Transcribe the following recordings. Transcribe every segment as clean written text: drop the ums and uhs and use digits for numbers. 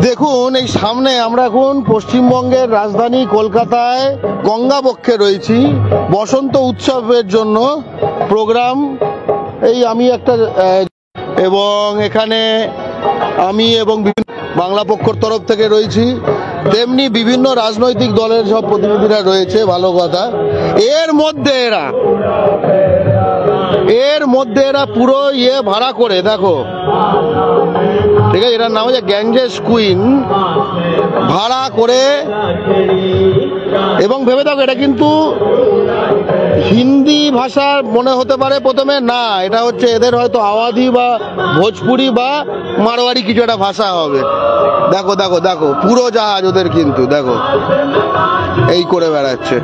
দেখুন এই সামনে আমরা এখন পশ্চিমবঙ্গের রাজধানী কলকাতায় গঙ্গাবক্ষে রয়েছি বসন্ত উৎসবের জন্য প্রোগ্রাম। এই আমি একটা এবং এখানে আমি এবং বাংলা পক্ষর তরফ থেকে রয়েছি, তেমনি বিভিন্ন রাজনৈতিক দলের সব প্রতিনিধিরা রয়েছে। ভালো কথা। এর মধ্যে এরা পুরো ভাড়া করে, দেখো ঠিক আছে, এটার নাম হচ্ছে গ্যাঞ্জেস কুইন, ভাড়া করে। এবং ভেবে দেখো এটা কিন্তু হিন্দি ভাষার মনে হতে পারে প্রথমে, না এটা হচ্ছে এদের হয়তো আওয়াধি বা ভোজপুরি বা মারোয়ারি কিছু একটা ভাষা হবে। দেখো দেখো দেখো পুরো জাহাজ ওদের, কিন্তু দেখো এই করে বেড়াচ্ছে,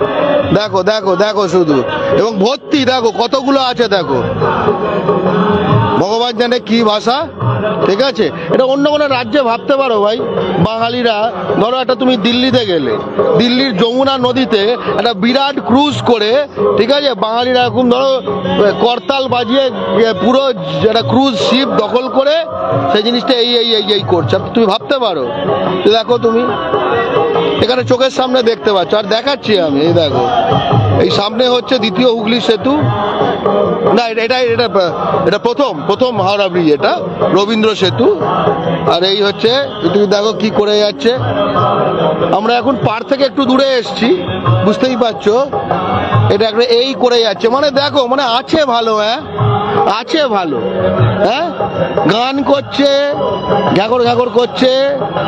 দেখো দেখো দেখো শুধু, এবং ভর্তি দেখো কতগুলো আছে, দেখো ভগবান জানে কি ভাষা। ঠিক আছে, এটা অন্য কোনো রাজ্যে ভাবতে পারো ভাই। বাঙালিরা ধরো একটা তুমি দিল্লিতে গেলে, দিল্লির যমুনা নদীতে একটা বিরাট ক্রুজ করে, ঠিক আছে, বাঙালিরা এখন ধরো করতাল বাজিয়ে পুরো একটা ক্রুজ শিপ দখল করে সেই জিনিসটা এই করছে। তুমি ভাবতে পারো, দেখো তুমি এখানে চোখের সামনে দেখতে পাচ্ছ, আর দেখাচ্ছি আমি। এই দেখো এই সামনে হচ্ছে দ্বিতীয় হুগলি সেতু, না এটা প্রথম হাওড়া ব্রিজ, এটা রবীন্দ্র সেতু। আর এই হচ্ছে তুমি দেখো কি করে যাচ্ছে। আমরা এখন পার থেকে একটু দূরে এসছি, বুঝতেই পারছো, এটা একটা এই করে যাচ্ছে। মানে দেখো, মানে আছে ভালো, আছে ভালো, গান করছে, ঘ্যাগর ঘ্যাগর করছে,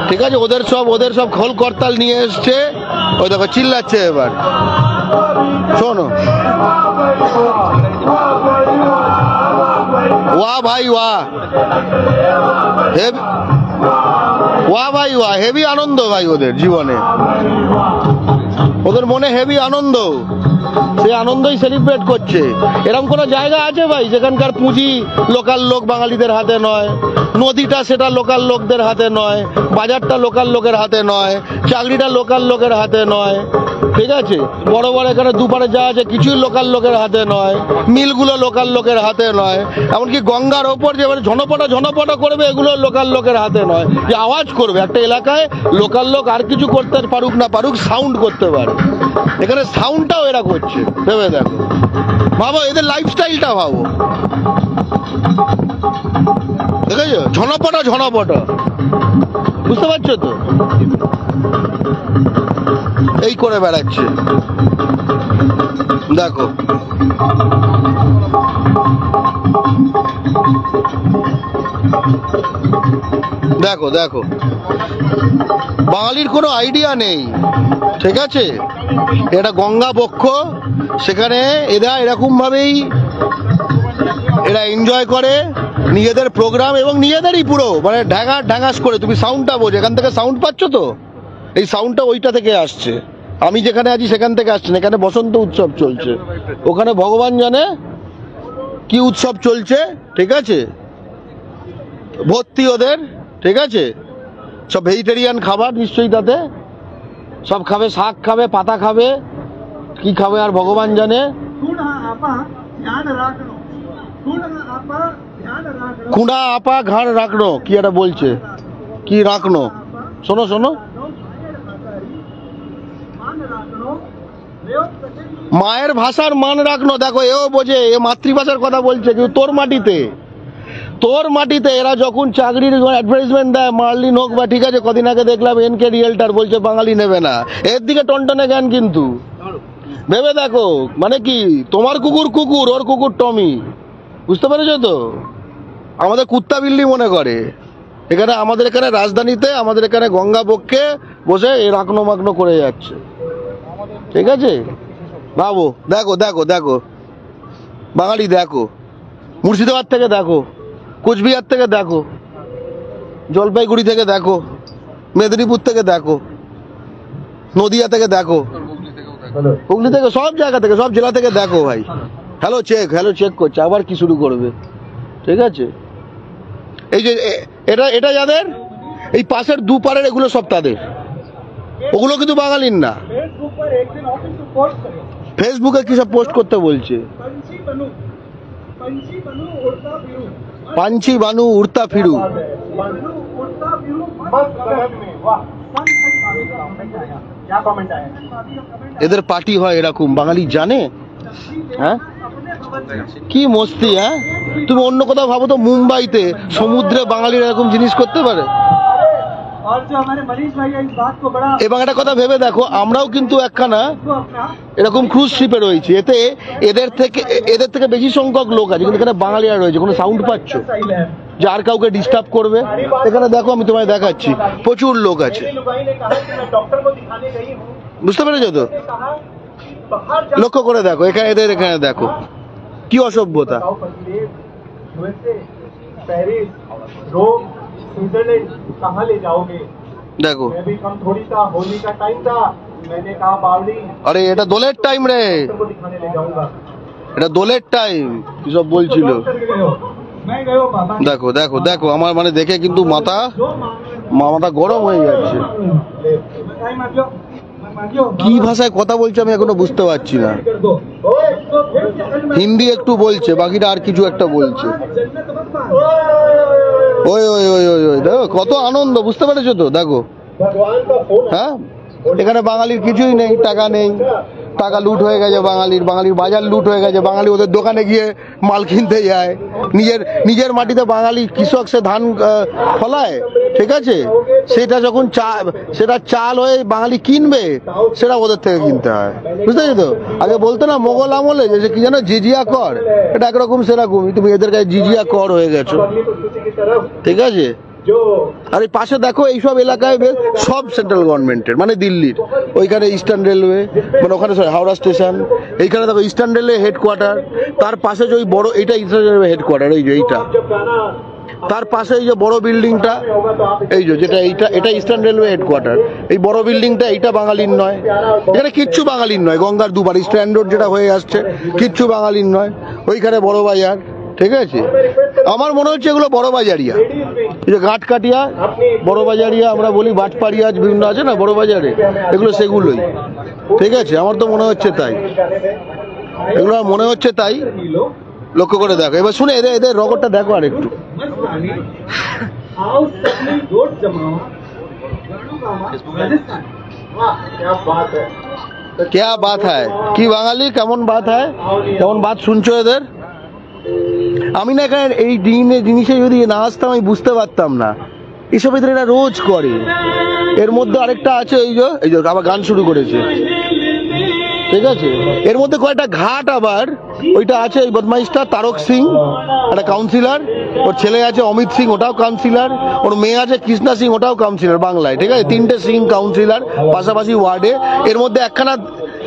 ঠিক আছে। ওদের সব খোল করতাল নিয়ে এসছে, ওই দেখো চিল্লাচ্ছে। এবার শোনো, ওয়া ভাই ওয়া, ওয়া ভাই ওয়া, হেভি আনন্দ ভাই ওদের জীবনে, ওদের মনে হেভি আনন্দ, সেই আনন্দই সেলিব্রেট করছে। এরকম কোনো জায়গা আছে ভাই যেখানকার পুঁজি লোকাল লোক বাঙালিদের হাতে নয়, নদীটা সেটা লোকাল লোকদের হাতে নয়, বাজারটা লোকাল লোকের হাতে নয়, চাকরিটা লোকাল লোকের হাতে নয়, ঠিক আছে, বড় বড় এখানে দুপারে যা আছে কিছুই লোকাল লোকের হাতে নয়, মিলগুলো লোকাল লোকের হাতে নয়, এমনকি গঙ্গার ওপর যে ঝনপটা করবে এগুলো লোকাল লোকের হাতে নয়, যে আওয়াজ করবে একটা এলাকায় লোকাল লোক আর কিছু করতে পারুক না পারুক, সাউন্ড করতে পারে। এখানে সাউন্ডটাও এরা করছে, ভেবে দেখো, ভাবো এদের লাইফস্টাইলটা ভাবো, ঠিক আছে, ঝনপটা, বুঝতে পারছো তো, এই করে বেড়াচ্ছে, দেখো দেখো দেখো, বাঙালির কোনো আইডিয়া নেই, ঠিক আছে। এটা গঙ্গা বক্ষ, সেখানে এরা এরকম ভাবেই এরা এনজয় করে নিজেদের প্রোগ্রাম, এবং নিজেদেরই পুরো মানে ঢ্যাঙাস করে। তুমি সাউন্ডটা বোঝো, এখান থেকে সাউন্ড পাচ্ছ তো, এই সাউন্ডটা ওইটা থেকে আসছে, আমি যেখানে আছি সেখান থেকে আসছে না। এখানে বসন্ত উৎসব চলছে, ওখানে ভগবান জানে কি উৎসব চলছে, ঠিক আছে, ভর্তি ওদের, ঠিক আছে, সব ভেজিটেরিয়ান খাবার নিশ্চয়ই, তাতে সব খাবে, শাক খাবে, পাতা খাবে, কি খাবে আর ভগবান জানে। কুঁড়া আপা ঘাড় রাখনো, কি একটা বলছে, কি রাখনো, শোনো শোনো, মায়ের ভাষার মান রাখনো। দেখো এও বোঝে, এ মাতৃভাষার কথা বলছে, কিন্তু তোর মাটিতে এরা যখন চাকরির অ্যাডভার্টাইজমেন্ট দেয়, মার্লিন হোক বা, ঠিক আছে, কদিন আগে দেখলাম এনকে রিয়েলটার বলছে বাঙালি নেবে না, এর দিকে টনটনে জ্ঞান। কিন্তু ভেবে দেখো, মানে কি, তোমার কুকুর ওর কুকুর টমি, বুঝতে পেরেছো তো, আমাদের কুত্তা বিল্লি মনে করে। এখানে আমাদের এখানে রাজধানীতে, আমাদের এখানে গঙ্গাবক্ষে বসে এ রাখনো মাকনো করে যাচ্ছে, ঠিক আছে। ভাবো, দেখো দেখো দেখো বাঙালি, দেখো মুর্শিদাবাদ থেকে দেখো, কোচবিহার থেকে দেখো, জলপাইগুড়ি থেকে দেখো, মেদিনীপুর থেকে দেখো, নদিয়া থেকে দেখো, হুগলি থেকে, সব জায়গা থেকে, সব জেলা থেকে দেখো ভাই। হ্যালো চেক করছে, আবার কি শুরু করবে, ঠিক আছে। এই যে এটা যাদের এই পাশের দুপারের, এগুলো সব তাদের, ওগুলো কিন্তু বাঙালির না। ফেসবুকে কি সব পোস্ট করতে বলছে, পাঞ্চি বানু উড়তা ফিরু, এদের পার্টি হয় এরকম, বাঙালি জানে? হ্যাঁ, কি মস্তি! হ্যাঁ, তুমি অন্য কোথাও ভাবো তো, মুম্বাইতে সমুদ্রে বাঙালিরা এরকম জিনিস করতে পারে? এবং একটা কথা ভেবে দেখো, আমরাও কিন্তু একখানা এরকম ক্রুজ শিপে রয়েছি, এতে এদের থেকে বেশি সংখ্যক লোক আছে, কিন্তু এখানে বাঙালিরা রয়েছে। কোনো সাউন্ড পাচ্ছ যে আর কাউকে ডিস্টার্ব করবে? এখানে দেখো, আমি তোমায় দেখাচ্ছি, প্রচুর লোক আছে। বুঝতে পেরেছো তো? লক্ষ্য করে দেখো এখানে, এখানে দেখো কি অসভ্যতা। দেখো, আরে এটা দোলের টাইম রে, এটা দোলের টাইম, কি সব বলছিল। দেখো দেখো দেখো, আমার মানে দেখে কিন্তু মাথা গরম হয়ে যাচ্ছে। কি ভাষায় কথা বলছে আমি এখনো বুঝতে পারছি না। হিন্দি একটু বলছে, বাকিটা আর কিছু একটা বলছে। ওই ওই ওই ওই ওই দেখো কত আনন্দ, বুঝতে পেরেছো তো? দেখো, হ্যাঁ, এখানে বাঙালির কিছুই নেই, টাকা নেই, টাকা লুট হয়ে গেছে বাঙালির বাজার লুট হয়ে গেছে। বাঙালি ওদের দোকানে গিয়ে মাল কিনতে যায়। নিজের মাটিতে বাঙালি কৃষক সে ধান ফলায়, ঠিক আছে, সেটা চাল হয়ে বাঙালি কিনবে, সেটা ওদের থেকে কিনতে হয়। বুঝতে পেরেছো তো? আগে বলতো না মোগল আমলে যে কি যেন জিজিয়া কর, এটা একরকম সেরকমই, তুমি এদের কাছে জিজিয়া কর হয়ে গেছো, ঠিক আছে। আর এই পাশে দেখো, এইসব এলাকায় সব সেন্ট্রাল গভর্নমেন্টের, মানে দিল্লির ওইখানে ইস্টার্ন রেলওয়ে, মানে ওখানে হাওড়া স্টেশন, এইখানে দেখো ইস্টার্ন রেলওয়ে হেডকোয়ার্টার, তার পাশে যে ওই বড়, এইটা ইস্টার্ন রেলওয়ে হেডকোয়ার্টার, এই যে এইটা, তার পাশে এই যে বড় বিল্ডিংটা, এই যে যেটা এটা ইস্টার্ন রেলওয়ে হেডকোয়ার্টার। এই বড় বিল্ডিংটা, এইটা বাঙালির নয়, এখানে কিচ্ছু বাঙালির নয়। গঙ্গার দুবার স্ট্যান্ড রোড যেটা হয়ে আসছে, কিচ্ছু বাঙালির নয়। ওইখানে বড় বাজার, ঠিক আছে, আমার মনে হচ্ছে এগুলো বড় বাজারিয়া, এই যে ঘাটকাটিয়া বড় বাজারিয়া আমরা বলি, বাটপাড়িয়া বিভিন্ন আছে না বড় বাজারে, এগুলো সেগুলোই, ঠিক আছে, আমার তো মনে হচ্ছে তাই, এগুলো মনে হচ্ছে তাই। লক্ষ্য করে দেখো, এবার শুনে এদের রগরটা দেখো আর একটু। क्या बात है, কি বাঙালি, কেমন বাত হয়, কেমন বাত শুনছো এদের। আমি না এখানে এই জিনিসে যদি না আসতাম আমি বুঝতে পারতাম না, এসব এদের এরা রোজ করে। এর মধ্যে আরেকটা আছে, এই যে আবার গান শুরু করেছে, ঠিক আছে, এর মধ্যে কয়েকটা ঘাট আবার, ওইটা আছে এই বদমাইশটা তারক সিং, একটা কাউন্সিলর, ওর ছেলে আছে অমিত সিং, ওটাও কাউন্সিলর, ওর মেয়ে আছে কৃষ্ণা সিং, ওটাও কাউন্সিলর বাংলায়, ঠিক আছে, 3টে সিং কাউন্সিলর পাশাপাশি ওয়ার্ডে। এর মধ্যে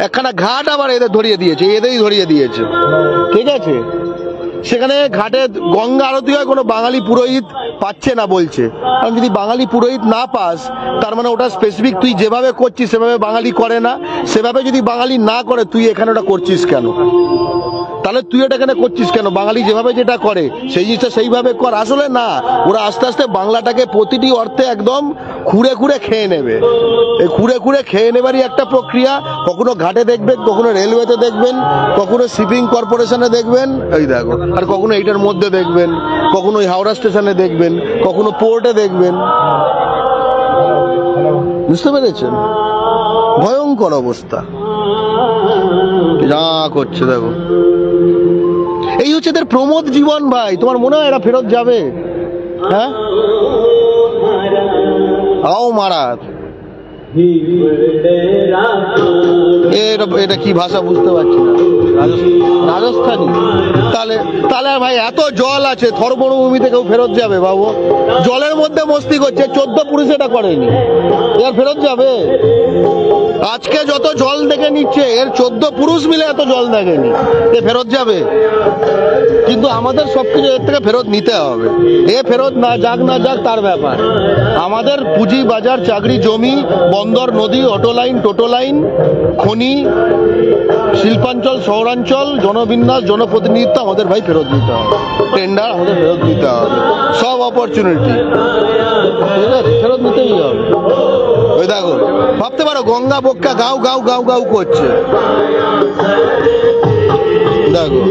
একখানা ঘাট আবার এদের ধরিয়ে দিয়েছে, এদেরই ধরিয়ে দিয়েছে, ঠিক আছে। সেখানে ঘাটে গঙ্গা আরতি হয়, কোনো বাঙালি পুরোহিত পাচ্ছে না বলছে। কারণ যদি বাঙালি পুরোহিত না পাস, তার মানে ওটা স্পেসিফিক তুই যেভাবে করছিস সেভাবে বাঙালি করে না, সেভাবে যদি বাঙালি না করে তুই এখানে ওটা করছিস কেন? তাহলে তুই এটা এখানে করছিস কেন? বাঙালি যেভাবে যেটা করে সেই জিনিসটা সেইভাবে কর। আসলে না, ওরা আস্তে আস্তে বাংলাটাকে প্রতিটি অর্থে একদম খুঁড়ে খুঁড়ে খেয়ে নেবে। এই খুঁড়ে খুঁড়ে খেয়ে নেবারই একটা প্রক্রিয়া। কখনো ঘাটে দেখবেন, কখনো রেলওয়েতে দেখবেন, কখনো শিপিং কর্পোরেশনে দেখবেন, এই দেখো, আর কখনো এইটার মধ্যে দেখবেন, কখনো ওই হাওড়া স্টেশনে দেখবেন, কখনো পোর্টে দেখবেন। বুঝতে পেরেছেন? ভয়ঙ্কর অবস্থা যা করছে দেখো। এই হচ্ছে এদের প্রমোদ জীবন। ভাই, তোমার মনে হয় এরা ফেরত যাবে? হ্যাঁ, আও মারাত, এটা কি ভাষা বুঝতে পারছি না, রাজস্থানী। তাহলে ভাই এত জল আছে, থর মরুভূমিতে কেউ ফেরত যাবে? বাবু, জলের মধ্যে মস্তি করছে, 14 পুরুষ এটা করেনি, এর ফেরত যাবে? আজকে যত জল দেখে নিচ্ছে, এর 14 পুরুষ মিলে এত জল দেখেনি, এ ফেরত যাবে? কিন্তু আমাদের সবকিছু এর থেকে ফেরত নিতে হবে। এ ফেরত না যাক তার ব্যাপার। আমাদের পুঁজি বাজার, চাকরি, জমি, বন্দর, নদী, অটো লাইন, টোটো লাইন, খনি, শিল্পাঞ্চল, শহরাঞ্চল, জনবিন্যাস, জনপ্রতিনিধিত্ব আমাদের ভাই ফেরত দিতে হবে। টেন্ডার আমাদের ফেরত দিতে হবে, সব অপরচুনিটি, ঠিক আছে, ফেরত নিতেই হবে। ওই দেখো, ভাবতে পারো গঙ্গা বক্কা গাও গাও গাও গাও করছে, দেখো।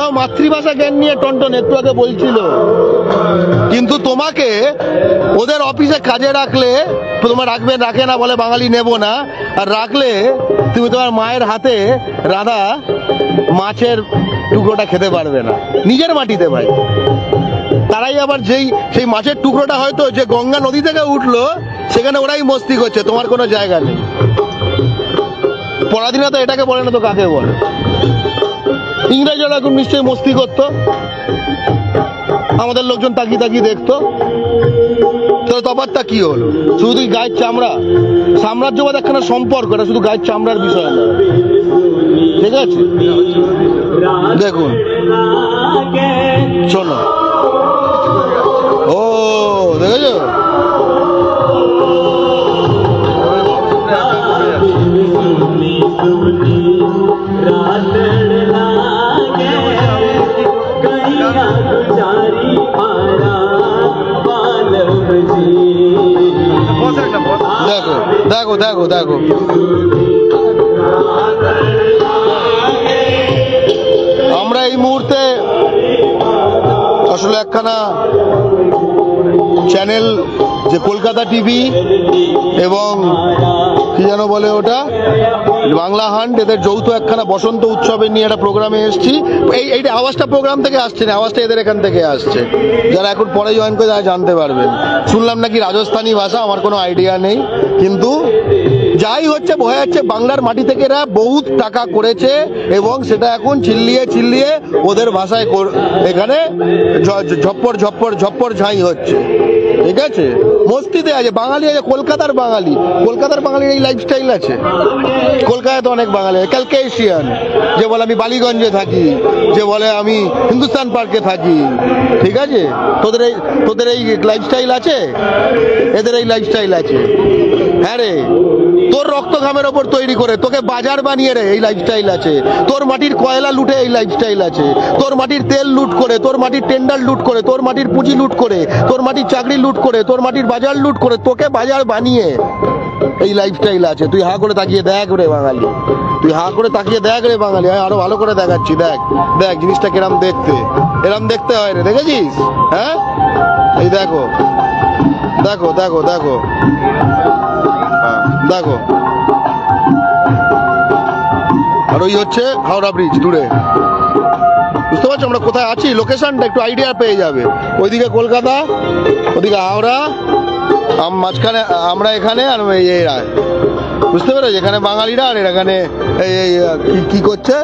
ওরাও মাতৃভাষা জ্ঞান নিয়ে টনটন একটু আগে বলছিল, কিন্তু তোমাকে ওদের অফিসে কাজে রাখলে, তোমার রাখে না বলে বাঙালি নেব না, আর রাখলে তুমি তোমার মায়ের হাতে রাধা মাছের টুকরোটা খেতে পারবে না নিজের মাটিতে ভাই। তারাই আবার সেই মাছের টুকরোটা হয়তো যে গঙ্গা নদী থেকে উঠলো সেখানে ওরাই মস্তি করছে, তোমার কোনো জায়গা নেই। পরাধীনতা এটাকে বলে না তো কাকে বলে? ইংরেজরা এখন নিশ্চয়ই মস্তি করতো, আমাদের লোকজন তাকিয়ে তাকিয়ে দেখতো, তাহলে তফাৎটা কি হলো? শুধু গায়ের চামড়া, সাম্রাজ্যবাদ একখানা সম্পর্ক, এটা শুধু গায়ের চামড়ার বিষয় না, ঠিক আছে? দেখুন, শোনো, ও দেখেছো, দেখো দেখো দেখো দেখো, আমরা এই মুহূর্তে আসলে একখানা চ্যানেল, যে কলকাতা টিভি এবং কি যেন বলে ওটা, বাংলা হান্ট, এদের যৌথ একখানা বসন্ত উৎসবে নিয়ে একটা প্রোগ্রামে এসেছি। এইটা আওয়াজটা প্রোগ্রাম থেকে আসছে না, আওয়াজটা এদের এখান থেকে আসছে, যারা এখন পরে জয়েন করে তারা জানতে পারবেন। শুনলাম নাকি রাজস্থানী ভাষা, আমার কোনো আইডিয়া নেই, কিন্তু যাই হচ্ছে বোঝা যাচ্ছে বাংলার মাটি থেকে এরা বহুত টাকা করেছে এবং সেটা এখন চিল্লিয়ে চিল্লিয়ে ওদের ভাষায় এখানে ঝপ্পর ঝপ্পর ঝপ্পর ঝাঁই হচ্ছে, ঠিক আছে? মস্তিতে আছে, বাঙালি আছে, কলকাতার বাঙালির এই লাইফস্টাইল আছে। কলকাতায় তো অনেক বাঙালি, ক্যালকেশিয়ান, যে বলে আমি বালিগঞ্জে থাকি, যে বলে আমি হিন্দুস্তান পার্কে থাকি, ঠিক আছে? তোদের এই লাইফস্টাইল আছে, এদের এই লাইফস্টাইল আছে। হ্যাঁ রে, তোর রক্ত ঘামের ওপর তৈরি করে তোকে বাজার বানিয়ে রে এই লাইফস্টাইল আছে। তোর মাটির কয়লা লুটে এই লাইফস্টাইল আছে। তোর মাটির তেল লুট করে, তোর মাটির টেন্ডার লুট করে, তোর মাটির পুঁজি লুট করে, তোর মাটির চাকরি লুট করে, তোর মাটির বাজার লুট করে তোকে বাজার বানিয়ে এই লাইফস্টাইল আছে। তুই হা করে তাকিয়ে দেখ রে বাঙালি, তুই হা করে তাকিয়ে দেখ রে বাঙালি। আমি আরো ভালো করে দেখাচ্ছি, দেখ দেখ জিনিসটা কিরম দেখতে, এরম দেখতে হয় রে, দেখেছিস? হ্যাঁ, এই দেখো দেখো দেখো দেখো দেখো, আর ওই হচ্ছে হাওড়া ব্রিজ দূরে, বুঝতে পারছো আমরা কোথায় আছি? লোকেশনটা একটু আইডিয়া পেয়ে যাবে। ওইদিকে কলকাতা, ওদিকে হাওড়া, মাঝখানে আমরা এখানে, আর এরা, বুঝতে পেরেছো? এখানে বাঙালিরা, আর এখানে এই কি করছে,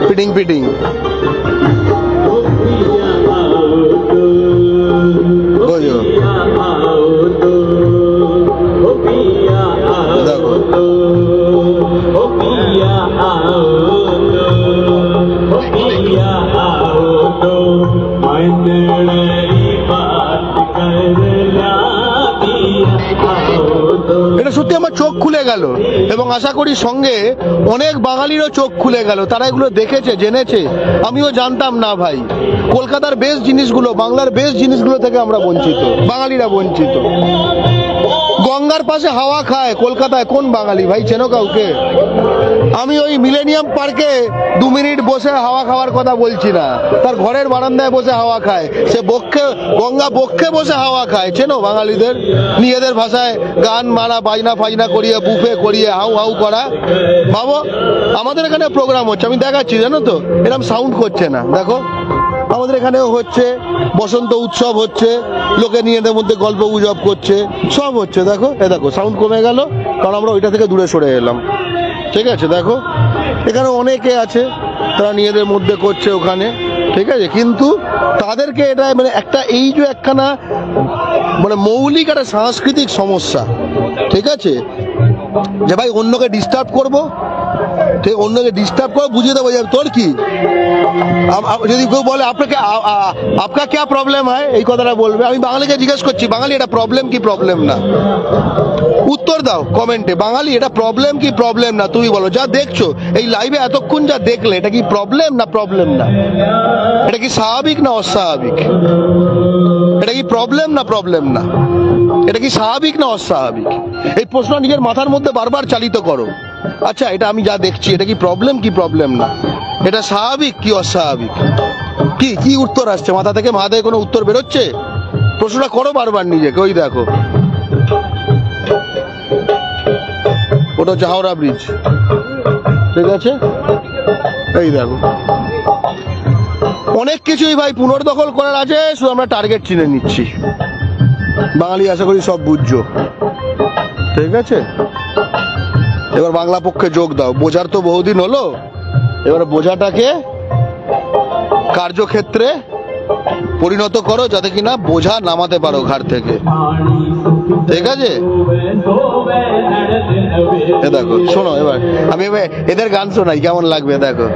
ফিটিং ফিটিং। বুঝো, দেখো এটা সত্যি আমার চোখ খুলে গেল, এবং আশা করি সঙ্গে অনেক বাঙালিরও চোখ খুলে গেল, তারা এগুলো দেখেছে, জেনেছে। আমিও জানতাম না ভাই, কলকাতার বেস্ট জিনিসগুলো, বাংলার বেস্ট জিনিসগুলো থেকে আমরা বঞ্চিত, বাঙালিরা বঞ্চিত। গঙ্গার পাশে হাওয়া খায় কলকাতায় কোন বাঙালি ভাই, চেনো কাউকে? আমি ওই মিলেনিয়াম পার্কে 2 মিনিট বসে হাওয়া খাওয়ার কথা বলছি না, তার ঘরের বারান্দায় বসে হাওয়া খায়, সে গঙ্গা বক্ষে বসে হাওয়া খায়। চেনো বাঙালিদের? নিজেদের ভাষায় গান মারা, বাজনা ফাজনা করিয়ে, বুফে করিয়ে, হাউ হাউ করা। ভাবো আমাদের এখানে প্রোগ্রাম হচ্ছে, আমি দেখাচ্ছি, জানো তো, এরকম সাউন্ড করছে না। দেখো আমাদের এখানেও হচ্ছে, বসন্ত উৎসব হচ্ছে, লোকে নিজেদের মধ্যে গল্প গুজব করছে, সব হচ্ছে। দেখো এ দেখো সাউন্ড কমে গেল, কারণ আমরা ওইটা থেকে দূরে সরে এলাম, ঠিক আছে? দেখো এখানে অনেকে আছে, তারা নিজেদের মধ্যে করছে ওখানে, ঠিক আছে? কিন্তু তাদেরকে এটা মানে একটা, এই যে একখানা মানে মৌলিক একটা সাংস্কৃতিক সমস্যা, ঠিক আছে, যে ভাই অন্যকে ডিস্টার্ব করবো, ঠিক, অন্যকে ডিস্টার্ব করে বুঝিয়ে দেবো যে তোর কি, যদি কেউ বলে আপনাকে আপকা ক্যা প্রবলেম হয়, এই কথাটা বলবে। আমি বাঙালিকে জিজ্ঞেস করছি, বাঙালি এটা প্রবলেম কি প্রবলেম না? উত্তর দাও কমেন্টে, বাঙালি এটা প্রবলেম কি প্রবলেম না? তুমি বলো, যা দেখছো এই লাইভে এতক্ষণ যা দেখলে, এটা কি প্রবলেম না প্রবলেম না? এটা কি স্বাভাবিক না অস্বাভাবিক? এটা কি প্রবলেম না প্রবলেম না? এটা কি স্বাভাবিক না অস্বাভাবিক? এই প্রশ্ন নিজের মাথার মধ্যে বারবার চালিত করো। আচ্ছা, এটা আমি যা দেখছি, এটা কি প্রবলেম কি প্রবলেম না? এটা স্বাভাবিক কি অস্বাভাবিক? কি কি উত্তর আসছে মাথা থেকে? মাথায় কোনো উত্তর বেরোচ্ছে? প্রশ্নটা করো বারবার নিজেকে। ওই দেখো, ওটা হচ্ছে হাওড়া ব্রিজ, ঠিক আছে? এই দেখো, অনেক কিছুই ভাই পুনর্দখল করার আছে, শুধু আমরা টার্গেট চিনে নিচ্ছি। বাঙালি আশা করি সব বুঝছো, ঠিক আছে? এবার বাংলা পক্ষে যোগ দাও। বোঝার তো বহুদিন হলো, এবার বোঝাটাকে কার্যক্ষেত্রে পরিণত করো, যাতে কিনা বোঝা নামাতে পারো ঘাট থেকে, ঠিক আছে? এ দেখো, শোনো, এবার আমি এদের গান শোনাই, কেমন লাগবে দেখো।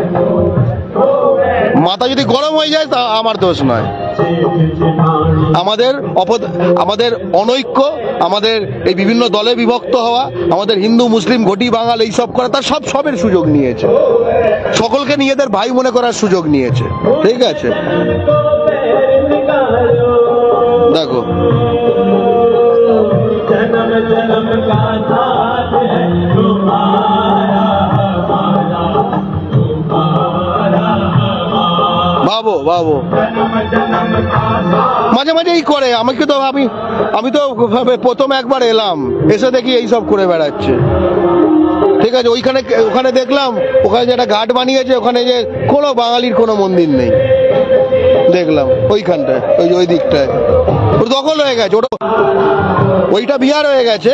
মাথা যদি গরম হয়ে যায় তা আমার দোষ নয়। আমাদের অনৈক্য, আমাদের এই বিভিন্ন দলে বিভক্ত হওয়া, আমাদের হিন্দু মুসলিম ঘটি বাঙাল এইসব করা, তার সবের সুযোগ নিয়েছে, সকলকে নিজেদের ভাই মনে করার সুযোগ নিয়েছে, ঠিক আছে? দেখো, ভাবো ভাবো, মাঝে মাঝে এই করে। আমাকে তো আমি তো প্রথম একবার এলাম, এসে দেখি এইসব করে বেড়াচ্ছে, ঠিক আছে? ওখানে দেখলাম, ওখানে যে একটা ঘাট বানিয়েছে, ওখানে যে কোনো বাঙালির কোনো মন্দির নেই, দেখলাম ওইখানটায়, ওই দিকটায় দখল হয়ে গেছে। ওইটা বিহার হয়ে গেছে,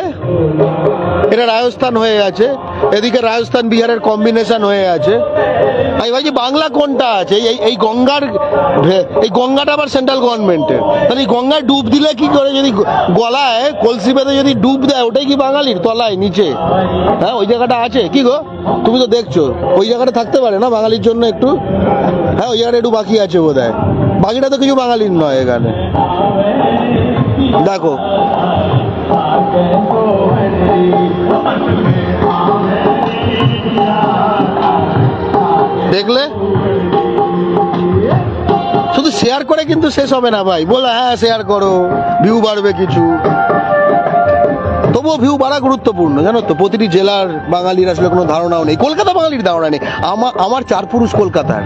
এটা রাজস্থান হয়ে গেছে, এদিকে রাজস্থান বিহারের কম্বিনেশন হয়ে আছে। আমি ভাবছি বাংলা কোনটা আছে? এই গঙ্গাটা আবার সেন্ট্রাল গভর্নমেন্টের, তাহলে এই গঙ্গায় ডুব দিলে কি করে? যদি গলায় কলসি বেঁধে যদি ডুব দেয়, ওটাই কি বাঙালির? তলায় নিচে, হ্যাঁ, ওই জায়গাটা আছে কি গো? তুমি তো দেখছো, ওই জায়গাটা থাকতে পারে না বাঙালির জন্য একটু? হ্যাঁ, ওই জায়গাটা একটু বাকি আছে বোধ হয়, বাকিটা তো কিছু বাঙালির নয় এখানে। দেখো, দেখলে? শুধু শেয়ার করে কিন্তু শেষ হবে না ভাই। বলে হ্যাঁ শেয়ার করো, ভিউ বাড়বে কিছু, তবুও ভিউ বাড়া গুরুত্বপূর্ণ, জানো তো? প্রতিটি জেলার বাঙালির আসলে কোনো ধারণাও নেই, কলকাতা বাঙালির ধারণা নেই। আমার 4 পুরুষ কলকাতার,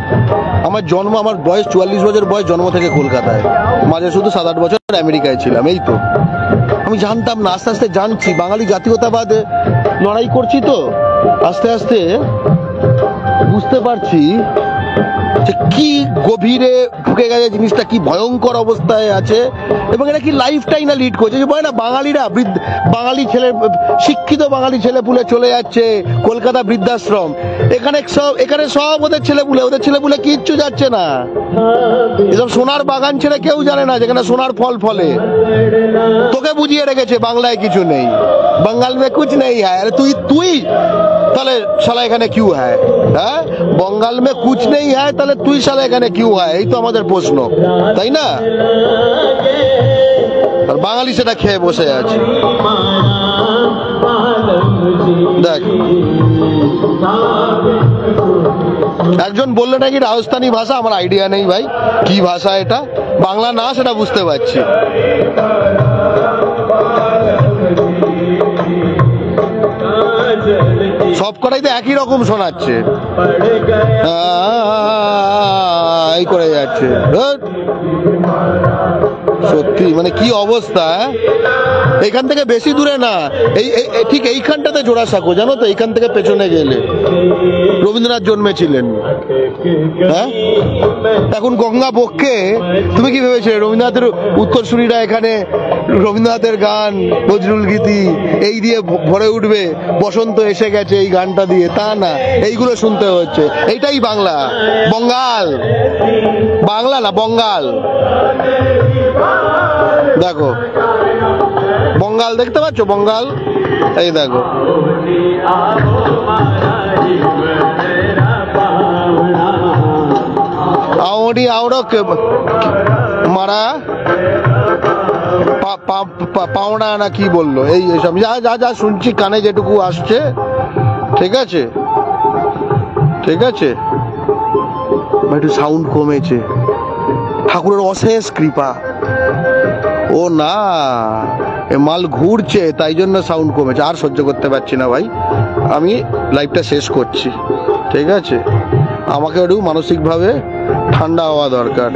আমার জন্ম, আমার বয়স 44 বছর বয়স, জন্ম থেকে কলকাতায়, মাঝে শুধু 7-8 বছর আমেরিকায় ছিলাম, এই তো। আমি জানতাম না, আস্তে আস্তে জানছি। বাঙালি জাতীয়তাবাদে লড়াই করছি তো আস্তে আস্তে বুঝতে পারছি যে কি গভীরে ঢুকে গেছে জিনিসটা, কি ভয়ঙ্কর অবস্থায় আছে, এবং এটা কি লাইফটাই না লিড করছে। যে বলে না, বাঙালি ছেলে, শিক্ষিত বাঙালি ছেলেপুলে চলে যাচ্ছে কলকাতা বৃদ্ধাশ্রম, এখানে সব ওদের ছেলেপুলে কিচ্ছু যাচ্ছে না। এসব সোনার বাগান ছেড়ে কেউ জানে না যেখানে সোনার ফল ফলে। তোকে বুঝিয়ে রেখেছে বাংলায় কিছু নেই, বাঙ্গাল মে কুছ নেই হ্যায়। আরে তুই তাহলে শালা এখানে কিউ হ্যায়? হ্যাঁ, বঙ্গাল মে কুছ নেই হ্যায়, তাহলে তুই শালা এখানে কিউ হ্যায়? এই তো আমাদের প্রশ্ন, তাই না? আর বাঙালি সেটা খেয়ে বসে আছে। দেখ, একজন বললো নাকি রাজস্থানী ভাষা, আমার আইডিয়া নেই ভাই কি ভাষা এটা, বাংলা না সেটা বুঝতে পারছি। সব কটাই তো একই রকম শোনাচ্ছে, এই করে যাচ্ছে। সত্যি মানে কি অবস্থা। এখান থেকে বেশি দূরে না, ঠিক এইখানটাতে জোড়াসাঁকো, জানো তো? এইখান থেকে পেছনে গেলে রবীন্দ্রনাথ জন্মেছিলেন। হ্যাঁ, এখন গঙ্গা পক্ষে তুমি কি ভেবেছিলে রবীন্দ্রনাথের উত্তরসূরিরা এখানে রবীন্দ্রনাথের গান, নজরুল গীতি এই দিয়ে ভরে উঠবে? বসন্ত এসে গেছে এই গানটা দিয়ে, তা না, এইগুলো শুনতে হচ্ছে। এইটাই বাংলা, বঙ্গাল, বাংলা না বঙ্গাল। দেখো বঙ্গাল, দেখতে পাচ্ছ বঙ্গাল? এই দেখো, আউড়ি আউড়ো মারা পাওনা না কি বললো, এইসব যা যা শুনছি কানে যেটুকু আসছে, ঠিক আছে ঠিক আছে। একটু সাউন্ড কমেছে, ঠাকুরের অশেষ কৃপা। ও না, এ মাল ঘুরছে তাই জন্য সাউন্ড কমেছে। আর সহ্য করতে পারছি না ভাই, আমি লাইভটা শেষ করছি, ঠিক আছে? আমাকে একটু মানসিকভাবে ঠান্ডা হওয়া দরকার।